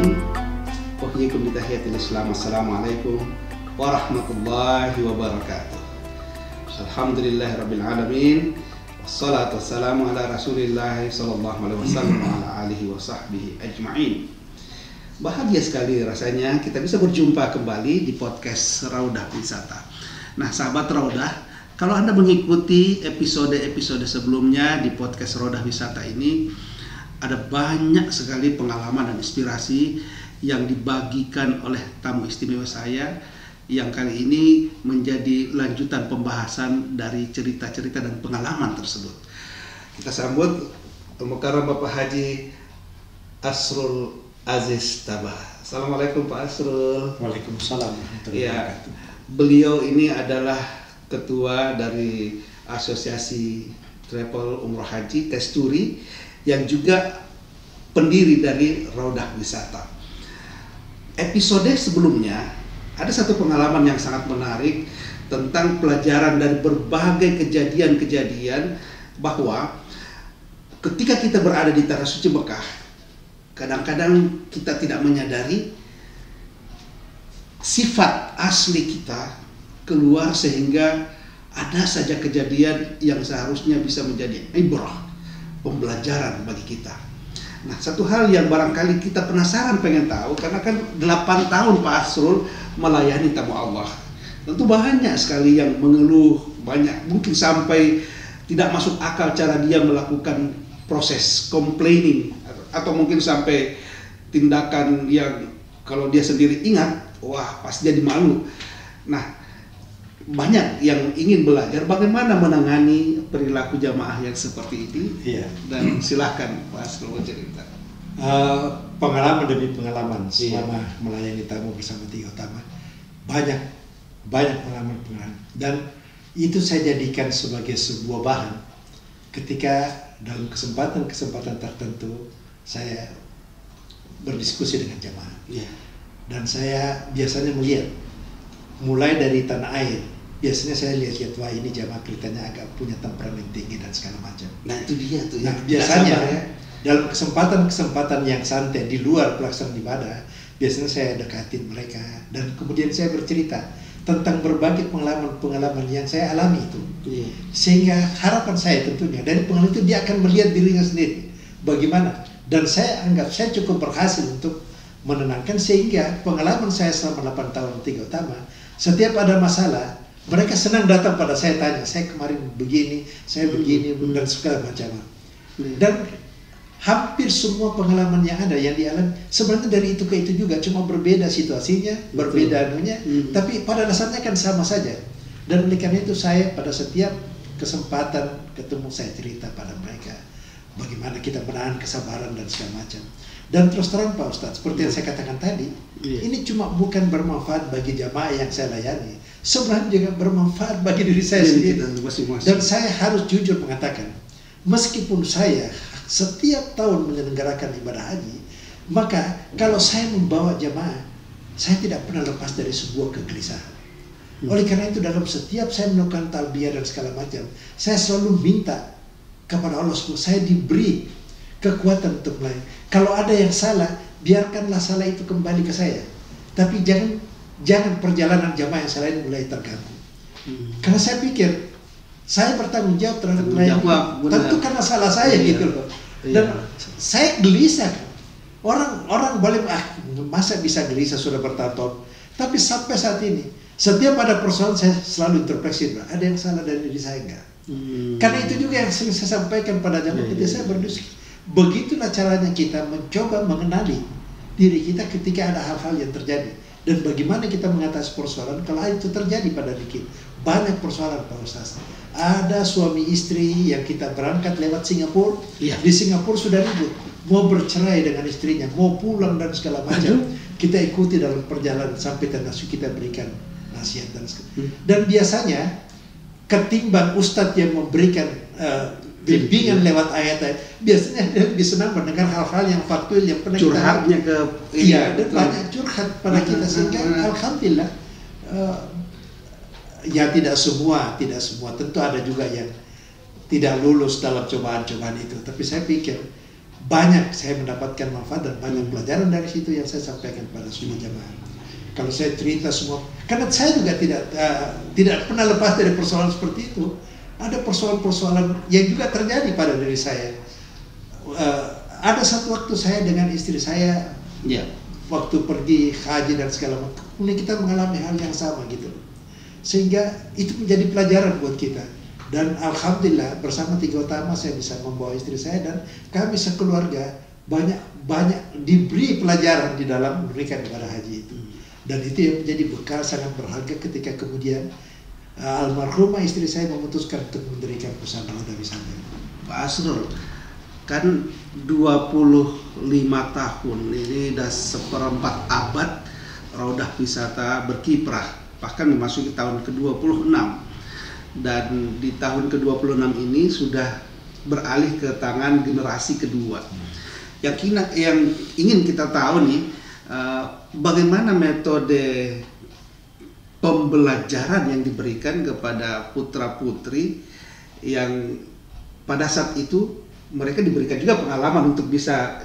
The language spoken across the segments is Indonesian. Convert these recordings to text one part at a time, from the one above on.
Bismillahirrahmanirrahim. Uhyikum bitahiyatil Islam. Assalamualaikum warahmatullahi wabarakatuh. Alhamdulillahirabbil alamin. Wassalatu wassalamu ala Rasulillah sallallahu alaihi wasallam wa ala alihi wa sahbihi ajma'in. Bahagia sekali rasanya kita bisa berjumpa kembali di podcast Raudah Wisata. Nah, sahabat Raudah, kalau Anda mengikuti episode-episode sebelumnya di podcast Raudah Wisata ini, ada banyak sekali pengalaman dan inspirasi yang dibagikan oleh tamu istimewa saya yang kali ini menjadi lanjutan pembahasan dari cerita-cerita dan pengalaman tersebut. Kita sambut Mukarram Bapak Haji Asrul Aziz Tabah. Assalamualaikum Pak Asrul. Waalaikumsalam. Ya, beliau ini adalah ketua dari Asosiasi Travel Umroh Haji Testuri yang juga pendiri dari Raudah Wisata. Episode sebelumnya ada satu pengalaman yang sangat menarik tentang pelajaran dari berbagai kejadian-kejadian bahwa ketika kita berada di Tanah Suci Mekah, kadang-kadang kita tidak menyadari sifat asli kita keluar sehingga ada saja kejadian yang seharusnya bisa menjadi ibrah, pembelajaran bagi kita. Nah, satu hal yang barangkali kita penasaran pengen tahu, karena kan 8 tahun Pak Asrul melayani tamu Allah. Tentu banyak sekali yang mengeluh, banyak mungkin sampai tidak masuk akal cara dia melakukan proses complaining, atau mungkin sampai tindakan yang kalau dia sendiri ingat, wah pasti jadi malu. Nah, banyak yang ingin belajar bagaimana menangani perilaku jamaah yang seperti ini. Iya. Dan silakan Pak Asrul cerita. Pengalaman demi pengalaman selama melayani tamu bersama Tiga Utama, banyak pengalaman dan itu saya jadikan sebagai sebuah bahan ketika dalam kesempatan tertentu saya berdiskusi dengan jamaah. Iya. Dan saya biasanya melihat mulai dari tanah air, biasanya saya lihat wah ini jamaah kelihatannya agak punya temperamen tinggi dan segala macam. Nah, itu dia tuh. Nah, biasanya dalam kesempatan yang santai di luar pelaksanaan ibadah, biasanya saya dekatin mereka dan kemudian saya bercerita tentang berbagai pengalaman yang saya alami itu. Iya. Sehingga harapan saya tentunya dari pengalaman itu dia akan melihat dirinya sendiri bagaimana, dan saya anggap saya cukup berhasil untuk menenangkan, sehingga pengalaman saya selama 8 tahun Tiga Utama, setiap ada masalah mereka senang datang pada saya, tanya saya kemarin begini, saya begini dan segala macam. Dan hampir semua pengalaman yang ada yang dialami sebenarnya dari itu ke itu juga, cuma berbeda situasinya, berbeda anunya, tapi pada dasarnya kan sama saja. Dan oleh karena itu saya pada setiap kesempatan ketemu saya cerita pada mereka bagaimana kita menahan kesabaran dan segala macam. Dan terus terang Pak Ustadz, seperti yang saya katakan tadi, ini cuma bukan bermanfaat bagi jamaah yang saya layani, sebenarnya juga bermanfaat bagi diri saya sendiri. Dan saya harus jujur mengatakan, meskipun saya setiap tahun menyelenggarakan ibadah haji, maka kalau saya membawa jamaah, saya tidak pernah lepas dari sebuah kegelisahan. Oleh karena itu dalam setiap saya melakukan talbiyah dan segala macam, saya selalu minta kepada Allah supaya saya diberi kekuatan untuk melayani. Kalau ada yang salah, biarkanlah salah itu kembali ke saya. Tapi jangan perjalanan jamaah yang salah ini mulai terganggu. Karena saya pikir saya bertanggung jawab terhadap melayani. Tentu karena salah saya gitu loh. Dan saya gelisah. Orang boleh masa bisa gelisah sudah bertahun-tahun. Tapi sampai saat ini, setiap ada persoalan saya selalu introspeksi, ada yang salah dari diri saya enggak. Karena itu juga yang sering saya sampaikan pada jamaah ketika saya berdiskusi. Begitulah caranya kita mencoba mengenali diri kita ketika ada hal-hal yang terjadi, dan bagaimana kita mengatasi persoalan kalau itu terjadi pada diri kita. Banyak persoalan Pak Ustaz. Ada suami istri yang kita berangkat lewat Singapura, di Singapura sudah ribut, mau bercerai dengan istrinya, mau pulang dan segala macam. Kita ikuti dalam perjalanan sampai Tanah Suci, kita berikan nasihat dan dan biasanya ketimbang ustadz yang memberikan bimbingan lewat ayat-ayat, biasanya dia lebih senang mendengar hal-hal yang faktual yang pernah curhatnya kita dan banyak curhat pada kita, sehingga alhamdulillah ya tidak semua tentu ada juga yang tidak lulus dalam cobaan-cobaan itu, tapi saya pikir banyak saya mendapatkan manfaat dan banyak pelajaran dari situ yang saya sampaikan pada semua jamaah. Kalau saya cerita semua, karena saya juga tidak pernah lepas dari persoalan seperti itu. Ada persoalan-persoalan yang juga terjadi pada diri saya. Ada satu waktu saya dengan istri saya, waktu pergi haji dan segala macam, kita mengalami hal yang sama gitu. Sehingga itu menjadi pelajaran buat kita. Dan alhamdulillah bersama Tiga Utama saya bisa membawa istri saya dan kami sekeluarga banyak diberi pelajaran di dalam memberikan ibadah haji itu. Dan itu yang menjadi bekal sangat berharga ketika kemudian almarhumah istri saya memutuskan untuk mendirikan perusahaan Raudah Wisata. Pak Asrul, kan 25 tahun ini udah seperempat abad Raudah Wisata berkiprah, bahkan memasuki tahun ke-26. Dan di tahun ke-26 ini sudah beralih ke tangan generasi kedua. Yang ingin kita tahu nih, bagaimana metode pembelajaran yang diberikan kepada putra-putri yang pada saat itu mereka diberikan juga pengalaman untuk bisa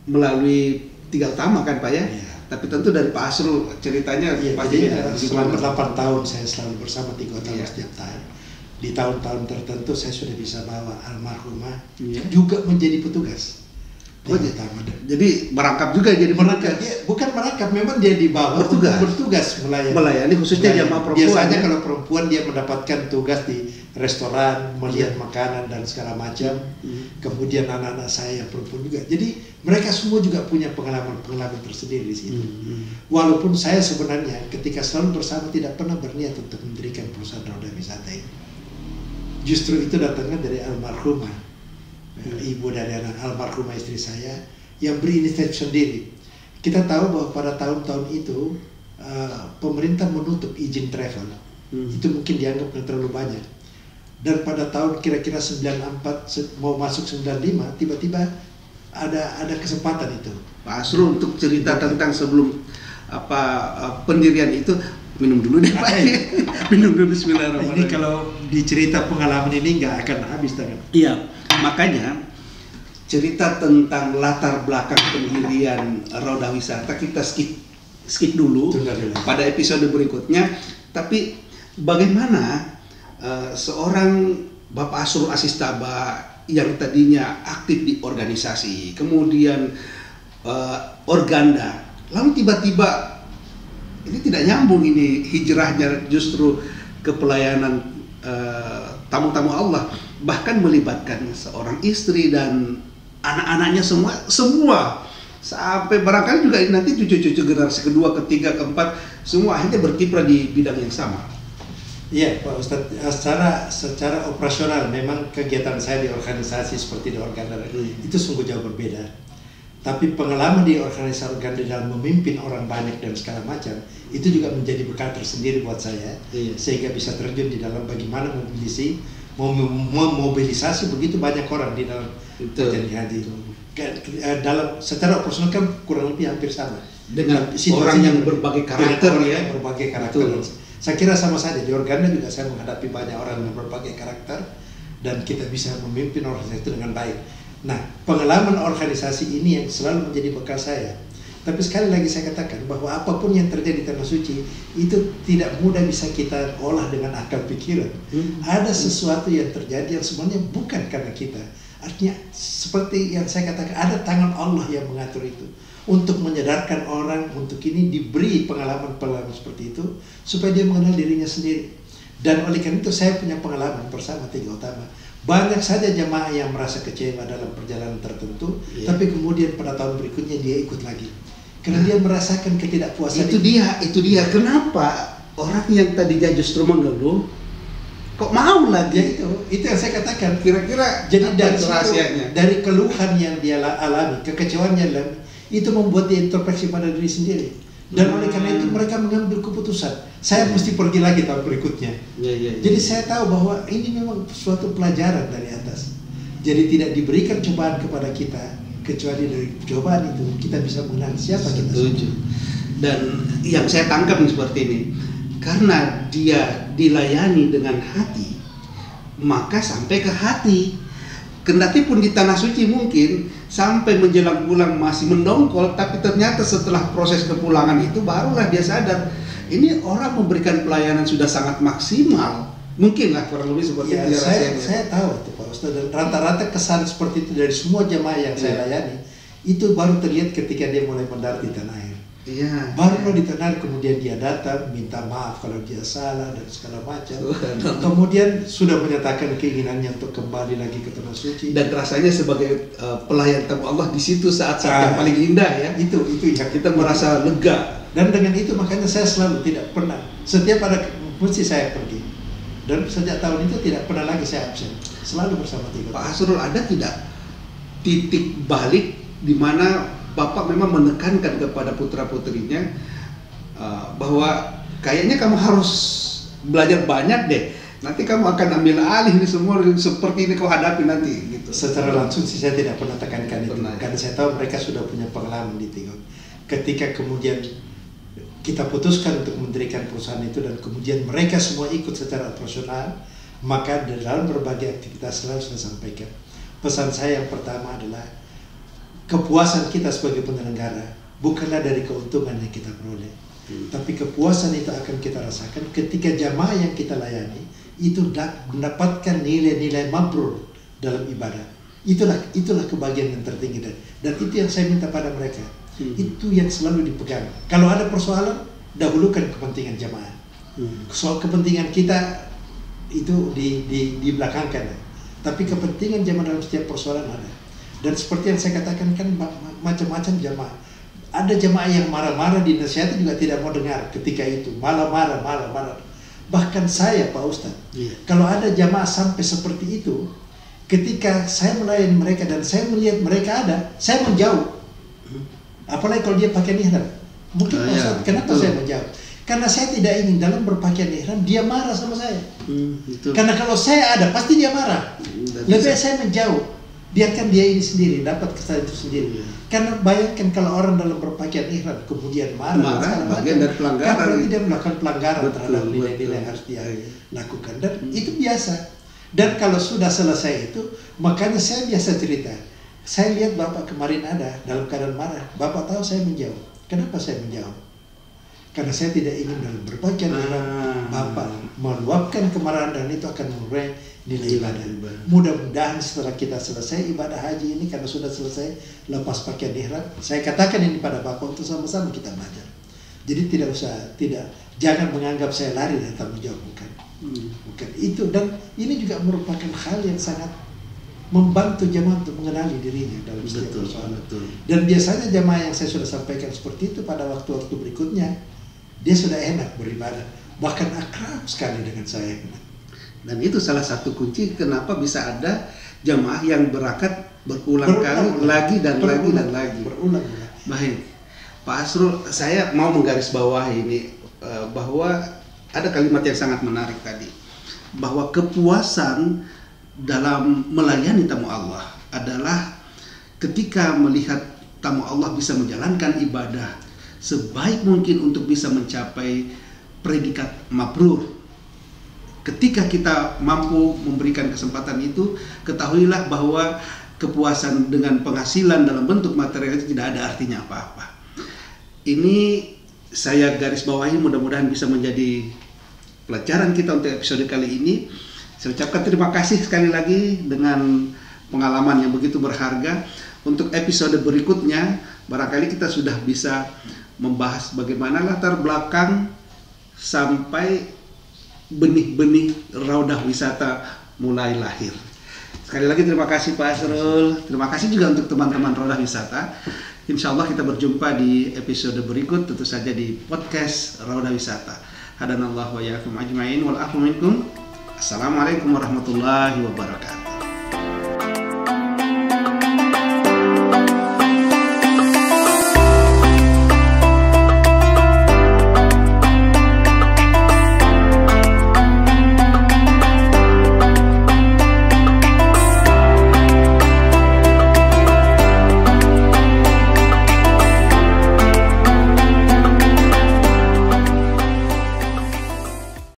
melalui Tiga Utama kan Pak ya? Tapi tentu dari Pak Asrul ceritanya jadi selama 8 tahun saya selalu bersama Tiga Utama setiap tahun. Di tahun-tahun tertentu saya sudah bisa bawa almarhumah juga menjadi petugas. Jadi merangkap juga jadi merangkap. Bukan merangkap, memang dia dibawa bertugas melayani khususnya jamaah perempuan. Biasanya kalau perempuan dia mendapatkan tugas di restoran, melihat makanan dan segala macam. Kemudian anak-anak saya yang perempuan juga. Jadi mereka semua juga punya pengalaman tersendiri di situ. Walaupun saya sebenarnya ketika selalu bersama tidak pernah berniat untuk mendirikan perusahaan Raudah Wisata ini. Justru itu datangnya dari almarhumah ibu dari anak almarhumah istri saya yang berinisiatif sendiri. Kita tahu bahwa pada tahun-tahun itu pemerintah menutup izin travel. Itu mungkin dianggap terlalu banyak. Dan pada tahun kira-kira 94 mau masuk 95 tiba-tiba ada kesempatan itu. Pak Asrul, untuk cerita tentang sebelum pendirian itu, minum dulu deh Pak. Minum dulu, bismillahirrahmanirrahim. Ini kalau dicerita pengalaman ini nggak akan habis tangan. Iya, makanya cerita tentang latar belakang pendirian Raudah Wisata kita skip dulu pada episode berikutnya. Tapi bagaimana seorang Bapak Asrul Asistaba yang tadinya aktif di organisasi, kemudian organda, lalu tiba-tiba ini tidak nyambung, ini hijrahnya justru ke pelayanan tamu-tamu Allah, bahkan melibatkan seorang istri dan anak-anaknya semua sampai barangkali juga nanti cucu-cucu generasi kedua, ketiga, keempat semua akhirnya berkiprah di bidang yang sama. Iya Pak Ustadz, secara operasional memang kegiatan saya di organisasi seperti di organda itu sungguh jauh berbeda. Tapi pengalaman di organisasi organda dalam memimpin orang banyak dan segala macam itu juga menjadi bekal tersendiri buat saya, sehingga bisa terjun di dalam bagaimana memobilisasi begitu banyak orang di dalam perjanjian haji. Dalam secara operasional kan kurang lebih hampir sama dengan orang yang berbagai karakter berbagai karakter. Saya kira sama saja di organda juga saya menghadapi banyak orang yang berbagai karakter dan kita bisa memimpin organisasi itu dengan baik. Nah, pengalaman organisasi ini yang selalu menjadi bekal saya. Tapi sekali lagi saya katakan bahwa apapun yang terjadi di Tanah Suci itu tidak mudah bisa kita olah dengan akal pikiran. Ada sesuatu yang terjadi yang sebenarnya bukan karena kita. Artinya seperti yang saya katakan, ada tangan Allah yang mengatur itu untuk menyadarkan orang untuk ini diberi pengalaman-pengalaman seperti itu supaya dia mengenal dirinya sendiri. Dan oleh karena itu saya punya pengalaman bersama Tiga Utama. Banyak saja jemaah yang merasa kecewa dalam perjalanan tertentu, tapi kemudian pada tahun berikutnya dia ikut lagi karena dia merasakan ketidakpuasan. Itu dia. Kenapa orang yang tadinya justru mengeluh kok mau lagi? Itu yang saya katakan. Kira-kira jadi rahasianya dari keluhan yang dia alami, kekecewaan yang dia alami, itu membuat dia introspeksi pada diri sendiri. Dan oleh karena itu mereka mengambil keputusan, saya mesti pergi lagi tahun berikutnya. Jadi saya tahu bahwa ini memang suatu pelajaran dari atas. Jadi tidak diberikan cobaan kepada kita, kecuali dari cobaan itu kita bisa mengenal siapa kita. Setuju. Dan yang saya tangkap seperti ini, karena dia dilayani dengan hati, maka sampai ke hati. kendati pun di tanah suci mungkin sampai menjelang pulang masih mendongkol, tapi ternyata setelah proses kepulangan itu barulah dia sadar ini orang memberikan pelayanan sudah sangat maksimal. Mungkin lah kurang lebih seperti ya, itu. Saya tahu itu Pak Ustadz, dan rata-rata kesan seperti itu dari semua jemaah yang saya layani itu baru terlihat ketika dia mulai mendarat di tanah air. Iya. Baru di tanah air kemudian dia datang minta maaf kalau dia salah dan segala macam. Kemudian sudah menyatakan keinginannya untuk kembali lagi ke tanah suci. Dan rasanya sebagai pelayan tamu Allah di situ saat-saat yang paling indah ya. Itu yang kita merasa lega. Dan dengan itu makanya saya selalu tidak pernah, setiap ada mesti saya pergi. Dan sejak tahun itu tidak pernah lagi saya absen. Selalu bersama Tigo. Pak Hasrul, ada tidak titik balik di mana Bapak memang menekankan kepada putra-putrinya bahwa kayaknya kamu harus belajar banyak deh. Nanti kamu akan ambil alih ini semua seperti ini kau hadapi nanti gitu. Secara langsung sih saya tidak pernah tekankan itu. Karena saya tahu mereka sudah punya pengalaman di Tigo. Ketika kemudian kita putuskan untuk mendirikan perusahaan itu dan kemudian mereka semua ikut secara operasional, maka dalam berbagai aktivitas selalu saya sampaikan. Pesan saya yang pertama adalah kepuasan kita sebagai penyelenggara bukanlah dari keuntungan yang kita peroleh, tapi kepuasan itu akan kita rasakan ketika jamaah yang kita layani itu mendapatkan nilai-nilai mabrur dalam ibadah. Itulah kebahagiaan yang tertinggi dan itu yang saya minta pada mereka. Itu yang selalu dipegang. Kalau ada persoalan, dahulukan kepentingan jamaah. Soal kepentingan kita itu di belakangkan, tapi kepentingan jamaah dalam setiap persoalan ada. Dan seperti yang saya katakan kan macam-macam jamaah. Ada jamaah yang marah-marah dinasihati juga tidak mau dengar ketika itu. Malah marah. Bahkan saya Pak Ustadz, kalau ada jamaah sampai seperti itu, ketika saya melayani mereka dan saya melihat mereka ada, saya menjauh. Apalagi kalau dia pakaian ihram. Mungkin Pak Ustadz, kenapa saya menjauh? Karena saya tidak ingin dalam berpakaian ihram dia marah sama saya. Karena kalau saya ada pasti dia marah. Lebih baik saya menjauh. Biarkan dia ini sendiri, dapat kesalahan itu sendiri. Karena bayangkan kalau orang dalam berpakaian ihram kemudian marah bagian dari pelanggaran. Kan berarti dia melakukan pelanggaran terhadap nilai-nilai yang harus dia lakukan. Dan itu biasa. Dan kalau sudah selesai itu, makanya saya biasa cerita. Saya lihat Bapak kemarin ada dalam keadaan marah. Bapak tahu saya menjauh. Kenapa saya menjauh? Karena saya tidak ingin dalam berpakaian ihram Bapak meluapkan kemarahan dan itu akan mengurangi nilai ibadah. Mudah-mudahan setelah kita selesai ibadah haji ini, karena sudah selesai lepas pakaian ihram, saya katakan ini pada Bapak untuk sama-sama kita belajar. Jadi jangan menganggap saya lari dari tanggung jawab, bukan itu. Dan ini juga merupakan hal yang sangat membantu jamaah untuk mengenali dirinya dalam setiap persoalan. Dan biasanya jamaah yang saya sudah sampaikan seperti itu pada waktu-waktu berikutnya, dia sudah enak beribadah, bahkan akrab sekali dengan saya. Dan itu salah satu kunci kenapa bisa ada jamaah yang berangkat berulang kali lagi dan lagi. Berulang. Baik, Pak Hasrul, saya mau menggarisbawahi ini bahwa ada kalimat yang sangat menarik tadi, bahwa kepuasan dalam melayani tamu Allah adalah ketika melihat tamu Allah bisa menjalankan ibadah sebaik mungkin untuk bisa mencapai predikat mabrur. Ketika kita mampu memberikan kesempatan itu, ketahuilah bahwa kepuasan dengan penghasilan dalam bentuk material itu tidak ada artinya apa-apa. Ini saya garis bawahi, mudah-mudahan bisa menjadi pelajaran kita untuk episode kali ini. Saya ucapkan terima kasih sekali lagi dengan pengalaman yang begitu berharga. Untuk episode berikutnya, barangkali kita sudah bisa membahas bagaimana latar belakang sampai benih-benih Raudah Wisata mulai lahir. Sekali lagi terima kasih Pak Hasrul. Terima kasih juga untuk teman-teman Raudah Wisata. Insya Allah kita berjumpa di episode berikut, tentu saja di podcast Raudah Wisata. Hadanallahu wa iyyakum ajmain wal afu minkum. Assalamualaikum warahmatullahi wabarakatuh.